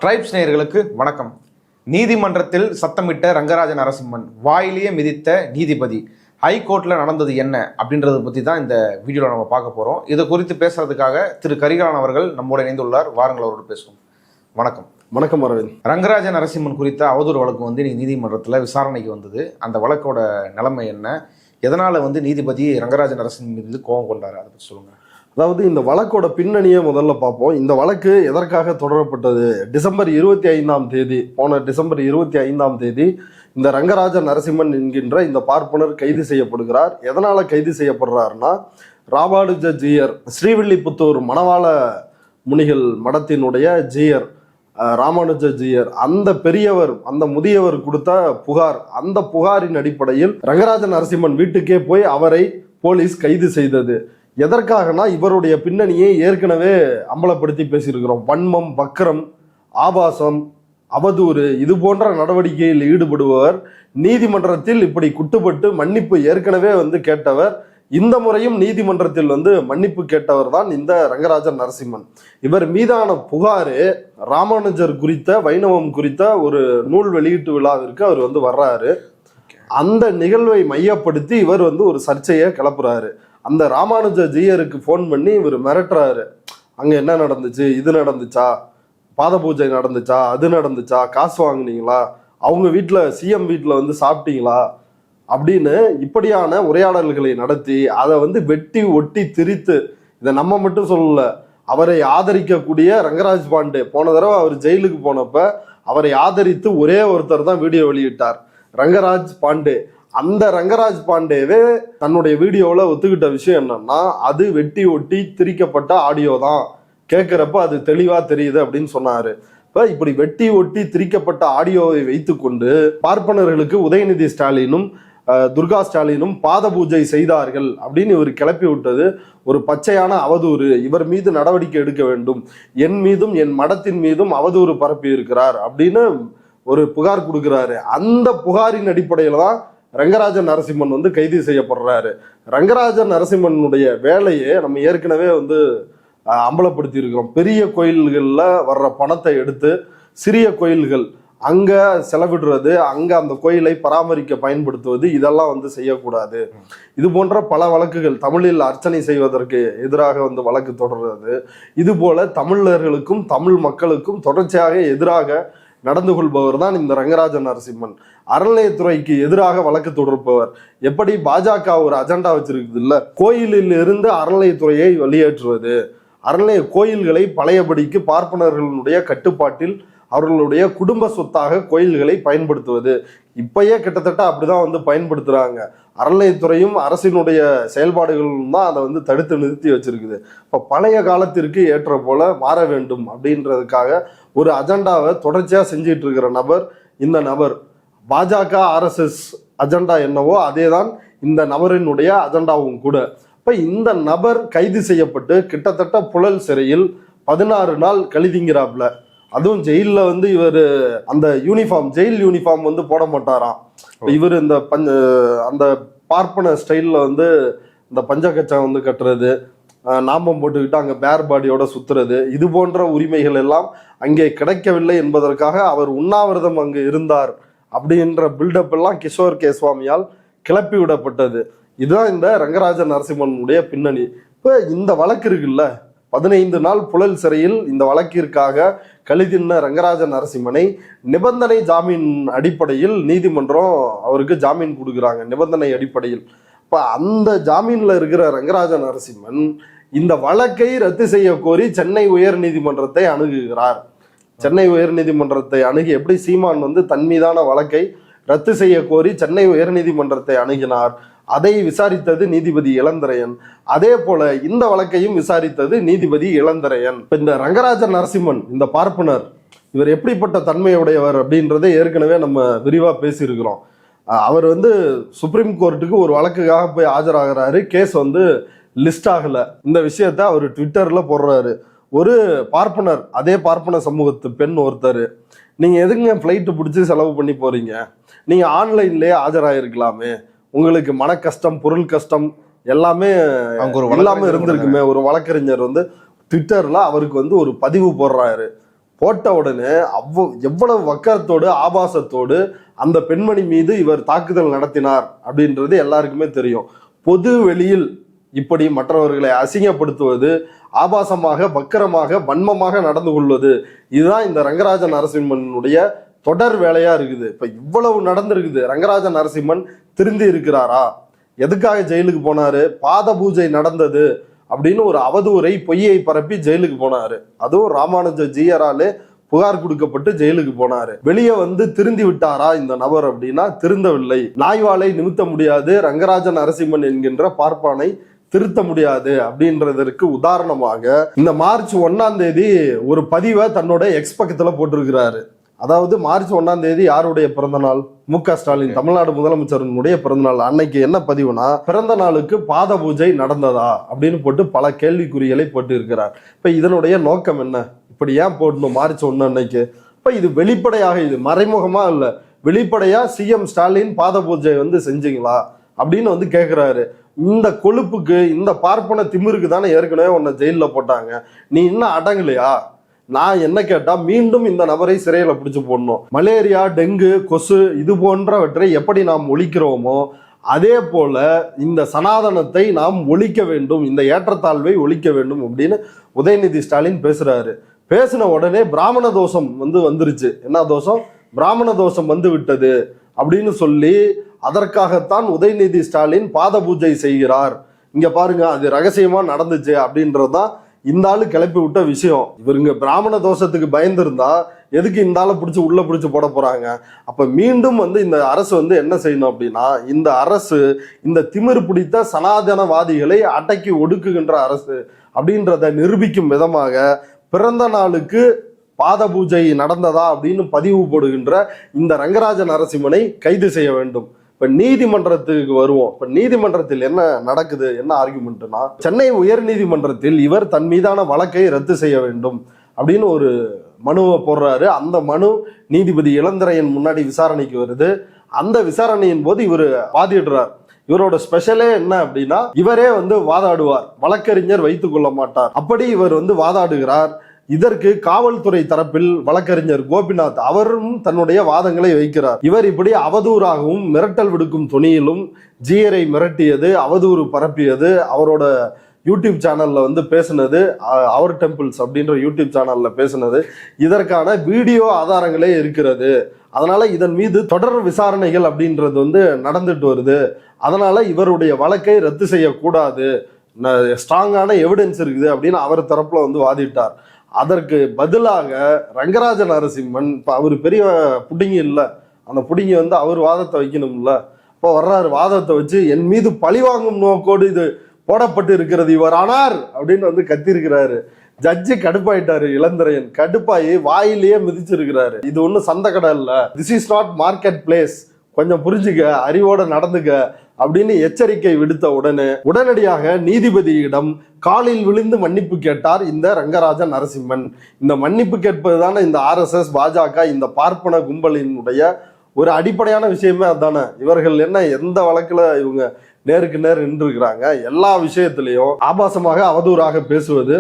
Tribes நேயர்களுக்கு வணக்கம். நீதிமன்றத்தில் சத்தமிட்ட ரங்கராஜ நரசிம்மன், வாயிலேயே மிதித்த நீதிபதி, ஹைகோர்ட்டில் நடந்தது என்ன அப்படின்றத பற்றி தான் இந்த வீடியோவில் நம்ம பார்க்க போகிறோம். இது குறித்து பேசுறதுக்காக திரு கரிகாலன் அவர்கள் நம்மோடு இணைந்துள்ளார். வாருங்கள், அவரோடு பேசுவோம். வணக்கம். வணக்கம் அரவிந்த். ரங்கராஜ நரசிம்மன் குறித்த அவதூறு வழக்கு இன்னைக்கு நீதிமன்றத்தில் விசாரணைக்கு வந்தது. அந்த வழக்கோட நிலைமை என்ன, எதனால் நீதிபதி ரங்கராஜ நரசிம்மன் மீது கோபம் கொண்டாரு, அதை பற்றி சொல்லுங்கள். அதாவது இந்த வழக்கோட பின்னணியை முதல்ல பார்ப்போம். இந்த வழக்கு எதற்காக தொடரப்பட்டது? டிசம்பர் 25ஆம் தேதி, போன டிசம்பர் 25ஆம் தேதி இந்த ரங்கராஜ நரசிம்மன் என்கின்ற இந்த பார்ப்பனர் கைது செய்யப்படுகிறார். எதனால கைது செய்யப்படுறாருன்னா, ராமானுஜ ஜீயர், ஸ்ரீவில்லிபுத்தூர் மணவாள முனிகள் மடத்தினுடைய ஜீயர் ராமானுஜ ஜீயர், அந்த பெரியவர், அந்த முதியவர் கொடுத்த புகார், அந்த புகாரின் அடிப்படையில் ரங்கராஜ நரசிம்மன் வீட்டுக்கே போய் அவரை போலீஸ் கைது செய்தது. எதற்காகனா, இவருடைய பின்னணியை ஏற்கனவே அம்பலப்படுத்தி பேசியிருக்கிறோம். வன்மம், வக்கரம், ஆபாசம், அவதூறு, இது போன்ற நடவடிக்கையில் ஈடுபடுபவர். நீதிமன்றத்தில் இப்படி குட்டுப்பட்டு மன்னிப்பு ஏற்கனவே கேட்டவர். இந்த முறையும் நீதிமன்றத்தில் மன்னிப்பு கேட்டவர் தான் இந்த ரங்கராஜ நரசிம்மன். இவர் மீதான புகாரு ராமானுஜர் குறித்த, வைணவம் குறித்த ஒரு நூல் வெளியீட்டு விழாவிற்கு அவர் வர்றாரு. அந்த நிகழ்வை மையப்படுத்தி இவர் ஒரு சர்ச்சையை கிளப்புறாரு. அந்த ராமானுஜ ஜீயருக்கு ஃபோன் பண்ணி இவர் மிரட்டுறாரு. அங்கே என்ன நடந்துச்சு, இது நடந்துச்சா, பாத பூஜை நடந்துச்சா, அது நடந்துச்சா, காசு வாங்கினீங்களா, அவங்க வீட்டில் சிஎம் வீட்டில் சாப்பிட்டீங்களா அப்படின்னு இப்படியான உரையாடல்களை நடத்தி அதை வெட்டி ஒட்டி திரித்து, இதை நம்ம மட்டும் சொல்லல, அவரை ஆதரிக்கக்கூடிய ரங்கராஜ் பாண்டே, போன தடவை அவர் ஜெயிலுக்கு போனப்ப அவரை ஆதரித்து ஒரே ஒருத்தர் தான் வீடியோ வெளியிட்டார், ரங்கராஜ் பாண்டே. அந்த ரங்கராஜ் பாண்டேவே தன்னுடைய வீடியோவில் ஒத்துக்கிட்ட விஷயம் என்னன்னா, அது வெட்டி ஒட்டி திரிக்கப்பட்ட ஆடியோ தான், கேட்குறப்ப அது தெளிவாக தெரியுது அப்படின்னு சொன்னாரு. இப்போ இப்படி வெட்டி ஒட்டி திரிக்கப்பட்ட ஆடியோவை வைத்துக்கொண்டு பார்ப்பனர்களுக்கு உதயநிதி ஸ்டாலினும் துர்கா ஸ்டாலினும் பாத பூஜை செய்தார்கள் அப்படின்னு இவர் கிளப்பி விட்டது ஒரு பச்சையான அவதூறு. இவர் மீது நடவடிக்கை எடுக்க வேண்டும், என் மீதும் என் மடத்தின் மீதும் அவதூறு பரப்பி இருக்கிறார் அப்படின்னு ஒரு புகார் கொடுக்கிறாரு. அந்த புகாரின் அடிப்படையில் தான் ரங்கராஜ நரசிம்மன் கைது செய்யப்படுறாரு. ரங்கராஜ நரசிம்மனுடைய வேலையை நம்ம ஏற்கனவே அம்பலப்படுத்தி இருக்கிறோம். பெரிய கோயில்களில் வர்ற பணத்தை எடுத்து சிறிய கோயில்கள் அங்கே செலவிடுறது, அங்கே அந்த கோயிலை பராமரிக்க பயன்படுத்துவது, இதெல்லாம் செய்யக்கூடாது. இது போன்ற பல வழக்குகள், தமிழில் அர்ச்சனை செய்வதற்கு எதிராக வழக்கு தொடர்றது, இது போல தமிழர்களுக்கும் தமிழ் மக்களுக்கும் தொடர்ச்சியாக எதிராக நடந்து கொள்பவர் தான் இந்த ரங்கராஜ நரசிம்மன். அறநிலையத்துறைக்கு எதிராக வழக்கு தொடர்பவர். எப்படி பாஜக ஒரு அஜெண்டா வச்சிருக்குது இல்ல, கோயிலில் இருந்து அறநிலையத்துறையை வெளியேற்றுவது, அறநிலைய கோயில்களை பழையபடிக்கு பார்ப்பனர்களுடைய கட்டுப்பாட்டில் அவர்களுடைய குடும்ப சொத்தாக கோயில்களை பயன்படுத்துவது. இப்பயே கிட்டத்தட்ட அப்படிதான் பயன்படுத்துறாங்க. அறநிலையத்துறையும் அரசினுடைய செயல்பாடுகளும் தான் அதை தடுத்து நிறுத்தி வச்சிருக்குது. இப்போ பழைய காலத்திற்கு ஏற்ற போல மாற வேண்டும் அப்படின்றதுக்காக ஒரு அஜெண்டாவை தொடர்ச்சியாக செஞ்சிட்டு இருக்கிற நபர் இந்த நபர். பாஜக RSS அஜெண்டா என்னவோ அதே தான் இந்த நபரினுடைய அஜெண்டாவும் கூட. இப்போ இந்த நபர் கைது செய்யப்பட்டு கிட்டத்தட்ட புழல் சிறையில் 16 நாள் கழிதிங்கிறாப்ல. அதுவும் ஜெயிலில் இவர் அந்த யூனிஃபார்ம், ஜெயில் யூனிஃபார்ம் போட மாட்டாராம். இவர் இந்த அந்த பார்ப்பன ஸ்டைலில் இந்த பஞ்சகச்சம் கட்டுறது, நாமம் போட்டுக்கிட்டு அங்கே பேர் பாடியோட சுத்துறது, இது போன்ற உரிமைகள் எல்லாம் அங்கே கிடைக்கவில்லை என்பதற்காக அவர் உண்ணாவிரதம் அங்கு இருந்தார் அப்படின்ற பில்டப் எல்லாம் கிஷோர் கேஸ்வாமியால் கிளப்பி விடப்பட்டது. இதுதான் இந்த ரங்கராஜ நரசிம்மனுடைய பின்னணி. இப்போ இந்த வழக்கு இருக்குல்ல, 15 நாள் புழல் சிறையில் இந்த வழக்கிற்காக கழிதின்ன ரங்கராஜ நரசிம்மனை நிபந்தனை ஜாமீன் அடிப்படையில் நீதிமன்றம் அவருக்கு ஜாமீன் கொடுக்குறாங்க, நிபந்தனை அடிப்படையில். இப்போ அந்த ஜாமீன்ல இருக்கிற ரங்கராஜ நரசிம்மன் இந்த வழக்கை ரத்து செய்ய கோரி சென்னை உயர் நீதிமன்றத்தை அணுகுகிறார். சென்னை உயர் நீதிமன்றத்தை அணுகி, எப்படி சீமான் தன் மீதான வழக்கை ரத்து செய்ய கோரி சென்னை உயர் நீதிமன்றத்தை அணுகினார், அதை விசாரித்தது நீதிபதி இளந்திரையன். அதே போல இந்த வழக்கையும் விசாரித்தது நீதிபதி இளந்திரையன். இந்த ரங்கராஜ நரசிம்மன், இந்த பார்ப்பனர், இவர் எப்படிப்பட்ட தன்மையுடையவர் அப்படின்றதை ஏற்கனவே நம்ம விரிவா பேசியிருக்கிறோம். அவர் சுப்ரீம் கோர்ட்டுக்கு ஒரு வழக்குக்காக போய் ஆஜராகிறாரு. கேஸ் லிஸ்ட் ஆகல. இந்த விஷயத்த அவர் ட்விட்டர்ல போடுறாரு. ஒரு பார்ப்பனர், அதே பார்ப்பன சமூகத்து பெண் ஒருத்தர், நீங்க எதுங்க ஃப்ளைட்டு பிடிச்சி செலவு பண்ணி போறீங்க, நீங்க ஆன்லைன்லயே ஆஜராயிருக்கலாமே, உங்களுக்கு மன கஷ்டம், பொருள் கஷ்டம் எல்லாமே இல்லாம இருந்திருக்குமே. ஒரு வழக்கறிஞர் ட்விட்டர்ல அவருக்கு ஒரு பதிவு போடுறாரு. போட்ட உடனே எவ்வளவு வக்கரத்தோடு ஆபாசத்தோடு அந்த பெண்மணி மீது இவர் தாக்குதல் நடத்தினார் அப்படின்றது எல்லாருக்குமே தெரியும். பொது வெளியில் இப்படி மற்றவர்களை அசிங்கப்படுத்துவது, ஆபாசமாக வக்கரமாக வன்மமாக நடந்து கொள்வது, இதுதான் இந்த ரங்கராஜ நரசிம்மனுடைய தொடர் வேலையா இருக்குது. இப்ப இவ்வளவு நடந்திருக்குது. ரங்கராஜ நரசிம்மன் திருந்தி இருக்கிறாரா? எதுக்காக ஜெயிலுக்கு போனாரு? பாத பூஜை நடந்தது அப்படின்னு ஒரு அவதூறை பொய்யை பரப்பி ஜெயிலுக்கு போனாரு. அதுவும் ராமானுஜ ஜீயராலே புகார் கொடுக்கப்பட்டு ஜெயிலுக்கு போனாரு. வெளியே வந்து திருந்தி விட்டாரா இந்த நபர் அப்படின்னா திருந்தவில்லை. நாய்வாலை நிமித்த முடியாது, ரங்கராஜ நரசிம்மன் என்கின்ற பார்ப்பானை திருத்த முடியாது அப்படின்றதற்கு உதாரணமாக இந்த மார்ச் 1ஆம் தேதி ஒரு பதிவை தன்னோட எக்ஸ் பக்கத்துல போட்டிருக்கிறாரு. அதாவது மார்ச் 1ஆம் தேதி யாருடைய பிறந்த நாள்? மு.க. ஸ்டாலின் தமிழ்நாடு முதலமைச்சருடைய பிறந்த நாள். அன்னைக்கு என்ன பதிவுனா, பிறந்த நாளுக்கு பாத பூஜை நடந்ததா அப்படின்னு போட்டு பல கேள்விக்குறிகளை போட்டு இருக்கிறார். இப்ப இதனுடைய நோக்கம் என்ன? இப்படி ஏன் போடணும் மார்ச் 1 அன்னைக்கு? இப்ப இது வெளிப்படையாக, இது மறைமுகமா இல்ல, வெளிப்படையா சிஎம் ஸ்டாலின் பாத பூஜை வந்து செஞ்சீங்களா அப்படின்னு வந்து கேட்கிறாரு. இந்த கொழுப்புக்கு, இந்த பார்ப்பன திமிருக்கு தானே ஏற்கனவே உன்னை ஜெயில போட்டாங்க, நீ இன்னும் அடங்கலையா? நான் என்ன கேட்டா, மீண்டும் இந்த நபரை சிறையில பிடிச்சு போடணும். மலேரியா, டெங்கு, கொசு இது போன்றவற்றை எப்படி நாம் ஒழிக்கிறோமோ அதே போல இந்த சனாதனத்தை நாம் ஒழிக்க வேண்டும், இந்த ஏற்றத்தாழ்வை ஒழிக்க வேண்டும் அப்படின்னு உதயநிதி ஸ்டாலின் பேசுறாரு. பேசின உடனே பிராமண தோஷம் வந்துருச்சு. என்ன தோஷம்? பிராமண தோஷம் வந்து விட்டது அப்படின்னு சொல்லி அதற்காகத்தான் உதயநிதி ஸ்டாலின் பாத பூஜை செய்கிறார். இங்க பாருங்க, அது ரகசியமா நடந்துச்சு அப்படின்றதுதான் இந்த ஆளு கிளப்பி விட்ட விஷயம். இவருங்க பிராமண தோஷத்துக்கு பயந்துருந்தா எதுக்கு இந்த ஆளை பிடிச்சி உள்ள பிடிச்சி போட போறாங்க? அப்ப மீண்டும் இந்த அரசு என்ன செய்யணும் அப்படின்னா, இந்த அரசு இந்த திமிரு பிடித்த சனாதனவாதிகளை அடக்கி ஒடுக்குகின்ற அரசு அப்படின்றத நிரூபிக்கும் விதமாக பிறந்த நாளுக்கு பாத பூஜை நடந்ததா அப்படின்னு பதிவு போடுகின்ற இந்த ரங்கராஜ நரசிம்மனை கைது செய்ய வேண்டும். இப்ப நீதிமன்றத்துக்கு வருவோம். இப்ப நீதிமன்றத்தில் என்ன நடக்குது, என்ன ஆர்குமெண்ட்னா, சென்னை உயர் நீதிமன்றத்தில் இவர் தன் மீதான வழக்கை ரத்து செய்ய வேண்டும் அப்படின்னு ஒரு மனுவை போடுறாரு. அந்த மனு நீதிபதி இளந்திரையன் முன்னாடி விசாரணைக்கு வருது. அந்த விசாரணையின் போது இவர் வாதிடுறார். இவரோட ஸ்பெஷலே என்ன அப்படின்னா, இவரே வாதாடுவார், வழக்கறிஞர் வைத்துக் கொள்ள மாட்டார். அப்படி இவர் வாதாடுகிறார். இதற்கு காவல்துறை தரப்பில் வழக்கறிஞர் கோபிநாத் அவரும் தன்னுடைய வாதங்களை வைக்கிறார். இவர் இப்படி அவதூறாகவும் மிரட்டல் விடுக்கும் துணியிலும் ஜீயரை மிரட்டியது, அவதூறு பரப்பியது, அவரோட யூடியூப் சேனல்ல பேசினது, அவர் டெம்பிள்ஸ் அப்படின்ற யூடியூப் சேனல்ல பேசினது, இதற்கான வீடியோ ஆதாரங்களே இருக்கிறது. அதனால இதன் மீது தொடர் விசாரணைகள் அப்படின்றது நடந்துட்டு வருது. அதனால இவருடைய வழக்கை ரத்து செய்யக்கூடாது, ஸ்ட்ராங்கான எவிடன்ஸ் இருக்குது அப்படின்னு அவர் தரப்புல வாதிட்டார். அதற்கு பதிலாக ரங்கராஜ நரசிம்மன், இப்ப அவர் பெரிய புடிங்கி இல்லை, அந்த புடிங்கி அவர் வாதத்தை வைக்கணும்ல. இப்போ வர்றாரு, வாதத்தை வச்சு என் மீது பழிவாங்கும் நோக்கோடு இது போடப்பட்டு இருக்கிறது இவர் ஆனார் அப்படின்னு கத்திருக்கிறாரு. ஜட்ஜி கடுப்பாயிட்டாரு. இளந்திரையன் கடுப்பாயி வாயிலேயே மிதிச்சிருக்கிறாரு. இது ஒன்றும் சந்த கடை இல்லை, this is not market place, கொஞ்சம் புரிஞ்சுக்க, அறிவோட நடந்துக்க அப்படின்னு எச்சரிக்கை விடுத்த உடனடியாக நீதிபதியிடம் காலில் விழுந்து மன்னிப்பு கேட்டார் இந்த ரங்கராஜ நரசிம்மன். இந்த மன்னிப்பு கேட்பது தானே இந்த RSS பாஜக இந்த பார்ப்பன கும்பலினுடைய ஒரு அடிப்படையான விஷயமே அதுதானே. இவர்கள் எந்த வழக்குல இவங்க நேருக்கு நேர் நின்று இருக்கிறாங்க, எல்லா விஷயத்திலையும் ஆபாசமாக அவதூறாக பேசுவது,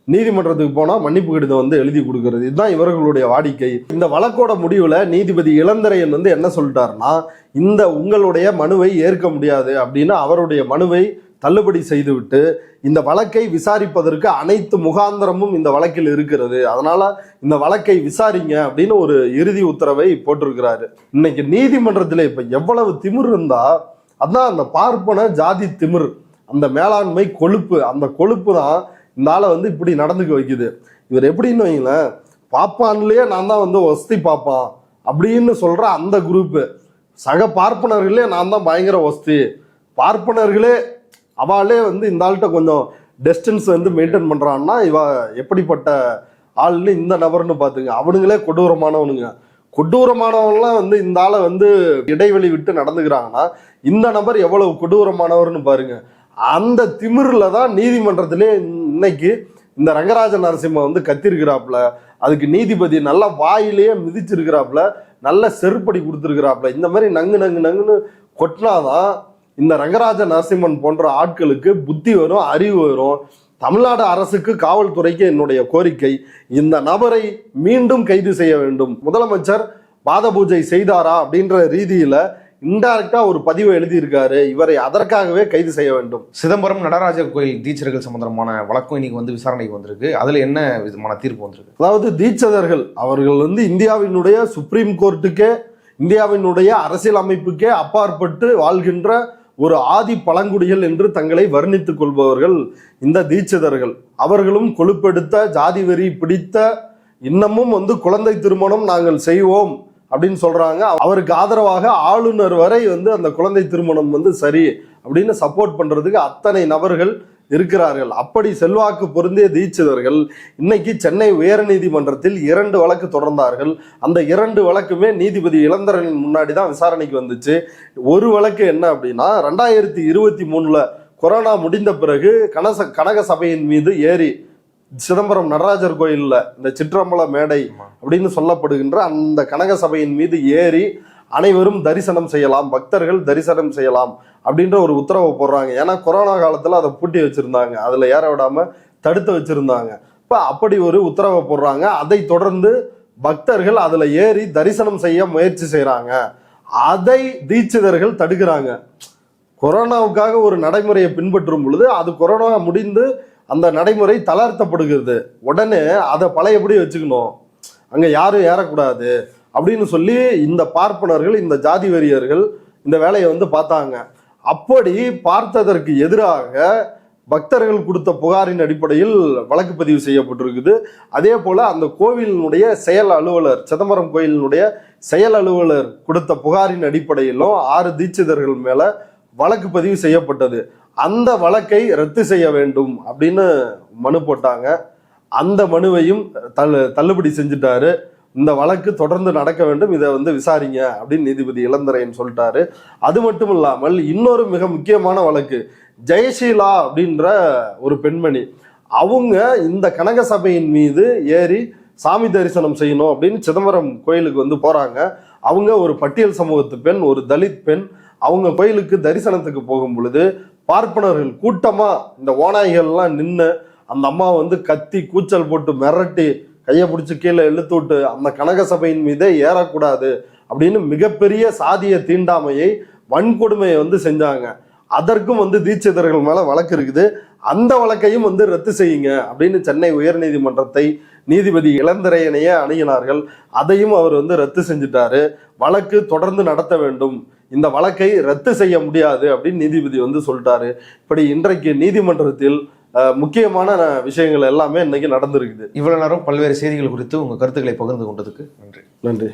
நீதிமன்றத்துக்கு போனா மன்னிப்பு கடிதம் எழுதி கொடுக்கறது, இதுதான் இவர்களுடைய வாடிக்கை. இந்த வழக்கோட முடிவுல நீதிபதி இளந்திரையன் என்ன சொல்லிட்டாருன்னா, இந்த உங்களுடைய மனுவை ஏற்க முடியாது அப்படின்னு அவருடைய மனுவை தள்ளுபடி செய்துவிட்டு இந்த வழக்கை விசாரிப்பதற்கு அனைத்து முகாந்திரமும் இந்த வழக்கில் இருக்கிறது, அதனால இந்த வழக்கை விசாரிங்க அப்படின்னு ஒரு இறுதி உத்தரவை போட்டிருக்கிறாரு. இன்னைக்கு நீதிமன்றத்தில் இப்ப எவ்வளவு திமிர் இருந்தா, அதான் அந்த பார்ப்பன ஜாதி திமிர், அந்த மேலாண்மை கொழுப்பு, அந்த கொழுப்பு தான் இந்த ஆளை இப்படி நடந்துக்க வைக்குது. இவர் எப்படின்னு வைங்களேன், பாப்பான்லயே நான் தான் வசதி பாப்பான் அப்படின்னு சொல்ற அந்த குரூப்பு, சக பார்ப்பனர்களே நான் தான் பயங்கர வசதி, பார்ப்பனர்களே அவளே இந்த ஆள்கிட்ட கொஞ்சம் டிஸ்டன்ஸ் மெயின்டைன் பண்றான்னா இவ எப்படிப்பட்ட ஆள்னு இந்த நபர்னு பாத்துங்க. அவனுங்களே கொடூரமானவனுங்க. கொடூரமானவன்லாம் இந்த ஆளை இடைவெளி விட்டு நடந்துக்கிறாங்கன்னா இந்த நபர் எவ்வளவு கொடூரமானவர்னு பாருங்க. அந்த திமிர்ல தான் நீதிமன்றத்திலே இன்னைக்கு இந்த ரங்கராஜ நரசிம்ம கத்திருக்கிறாப்புல. அதுக்கு நீதிபதி நல்லா வாயிலேயே மிதிச்சிருக்கிறாப்புல, நல்ல செருப்படி கொடுத்துருக்கிறாப்புல. இந்த மாதிரி நங்கு நங்கு நங்குன்னு கொட்டினாதான் இந்த ரங்கராஜ நரசிம்மன் போன்ற ஆட்களுக்கு புத்தி வரும், அறிவு வரும். தமிழ்நாடு அரசுக்கு காவல்துறைக்கு என்னுடைய கோரிக்கை, இந்த நபரை மீண்டும் கைது செய்ய வேண்டும். முதலமைச்சர் பாத பூஜை செய்தாரா அப்படின்ற ரீதியில இன்டைரக்டா ஒரு பதிவு எழுதியிருக்காரு, இவரை அதற்காகவே கைது செய்ய வேண்டும். சிதம்பரம் நடராஜர் கோயில் தீட்சர்கள் சம்பந்தமான வழக்கம் இன்னைக்கு வந்து விசாரணைக்கு வந்திருக்கு. அதுல என்ன விதமான தீர்ப்பு வந்திருக்கு? அதாவது தீட்சிதர்கள் அவர்கள் இந்தியாவினுடைய சுப்ரீம் கோர்ட்டுக்கே, இந்தியாவினுடைய அரசியல் அமைப்புக்கே அப்பாற்பட்டு வாழ்கின்ற ஒரு ஆதி பழங்குடிகள் என்று தங்களை வர்ணித்துக் கொள்பவர்கள் இந்த தீட்சிதர்கள். அவர்களும் கொழுப்பெடுத்த ஜாதி வெறி பிடித்த, இன்னமும் குழந்தை திருமணம் நாங்கள் செய்வோம் அப்படின்னு சொல்றாங்க. அவருக்கு ஆதரவாக ஆளுநர் வரை அந்த குழந்தை திருமணம் சரி அப்படின்னு சப்போர்ட் பண்றதுக்கு அத்தனை நபர்கள் இருக்கிறார்கள். அப்படி செல்வாக்கு பொருந்திய தீட்சிதர்கள் இன்னைக்கு சென்னை உயர்நீதிமன்றத்தில் 2 வழக்கு தொடர்ந்தார்கள். அந்த 2 வழக்குமே நீதிபதி இளந்திரனின் முன்னாடி தான் விசாரணைக்கு வந்துச்சு. ஒரு வழக்கு என்ன அப்படின்னா, 2023 கொரோனா முடிந்த பிறகு கனக சபையின் மீது ஏறி சிதம்பரம் நடராஜர் கோயில்ல இந்த சிற்றம்பல மேடை அப்படின்னு சொல்லப்படுகின்ற அந்த கனக சபையின் மீது ஏறி அனைவரும் தரிசனம் செய்யலாம், பக்தர்கள் தரிசனம் செய்யலாம் அப்படின்ற ஒரு உத்தரவை போடுறாங்க. ஏன்னா கொரோனா காலத்துல அதை பூட்டி வச்சிருந்தாங்க, அதுல ஏற விடாம தடுத்து வச்சிருந்தாங்க. இப்ப அப்படி ஒரு உத்தரவை போடுறாங்க. அதை தொடர்ந்து பக்தர்கள் அதுல ஏறி தரிசனம் செய்ய முயற்சி செய்யறாங்க. அதை தீட்சிதர்கள் தடுக்கிறாங்க. கொரோனாவுக்காக ஒரு நடைமுறையை பின்பற்றும் பொழுது அது கொரோனா முடிந்து அந்த நடைமுறை தளர்த்தப்படுகிறது. உடனே அதை பழையபடி வச்சுக்கணும், அங்க யாரும் ஏறக்கூடாது அப்படின்னு சொல்லி இந்த பார்ப்பனர்கள், இந்த ஜாதி வெறியர்கள் இந்த வேலையை பார்த்தாங்க. அப்படி பார்த்ததற்கு எதிராக பக்தர்கள் கொடுத்த புகாரின் அடிப்படையில் வழக்கு பதிவு செய்யப்பட்டிருக்குது. அதே போல அந்த கோவிலினுடைய செயல் அலுவலர், சிதம்பரம் கோயிலினுடைய செயல் அலுவலர் கொடுத்த புகாரின் அடிப்படையிலும் 6 தீட்சிதர்கள் மேல வழக்கு பதிவு செய்யப்பட்டது. அந்த வழக்கை ரத்து செய்ய வேண்டும் அப்படின்னு மனு போட்டாங்க. அந்த மனுவையும் தள்ளுபடி செஞ்சுட்டாரு. இந்த வழக்கு தொடர்ந்து நடக்க வேண்டும், இதை விசாரிங்க அப்படின்னு நீதிபதி இளந்திரையன் சொல்லிட்டாரு. அது மட்டும் இல்லாமல் இன்னொரு மிக முக்கியமான வழக்கு, ஜெயசீலா அப்படின்ற ஒரு பெண்மணி, அவங்க இந்த கனக சபையின் மீது ஏறி சாமி தரிசனம் செய்யணும் அப்படின்னு சிதம்பரம் கோயிலுக்கு போறாங்க. அவங்க ஒரு பட்டியல் சமூகத்து பெண், ஒரு தலித் பெண். அவங்க கோயிலுக்கு தரிசனத்துக்கு போகும் பொழுது பார்ப்பனர்கள் கூட்டமா இந்த ஓநாய்கள்லாம் நின்று அந்த அம்மா கத்தி கூச்சல் போட்டு மிரட்டி கையை பிடிச்சி கீழே இழுத்து விட்டு அந்த கனக சபையின் மீதே ஏறக்கூடாது அப்படின்னு மிகப்பெரிய சாதிய தீண்டாமையை, வன்கொடுமையை செஞ்சாங்க. அதற்கும் தீட்சிதர்கள் மேல வழக்கு இருக்குது. அந்த வழக்கையும் ரத்து செய்யுங்க அப்படின்னு சென்னை உயர்நீதிமன்றத்தை நீதிபதி இளந்திரையனையே அணுகினார்கள். அதையும் அவர் ரத்து செஞ்சுட்டாரு. வழக்கு தொடர்ந்து நடத்த வேண்டும், இந்த வழக்கை ரத்து செய்ய முடியாது அப்படின்னு நீதிபதி சொல்லிட்டாரு. இப்படி இன்றைக்கு நீதிமன்றத்தில் முக்கியமான விஷயங்கள் எல்லாமே இன்னைக்கு நடந்திருக்குது. இவ்வளவு நேரம் பல்வேறு செய்திகள் குறித்து உங்க கருத்துக்களை பகிர்ந்து கொண்டதுக்கு நன்றி. நன்றி.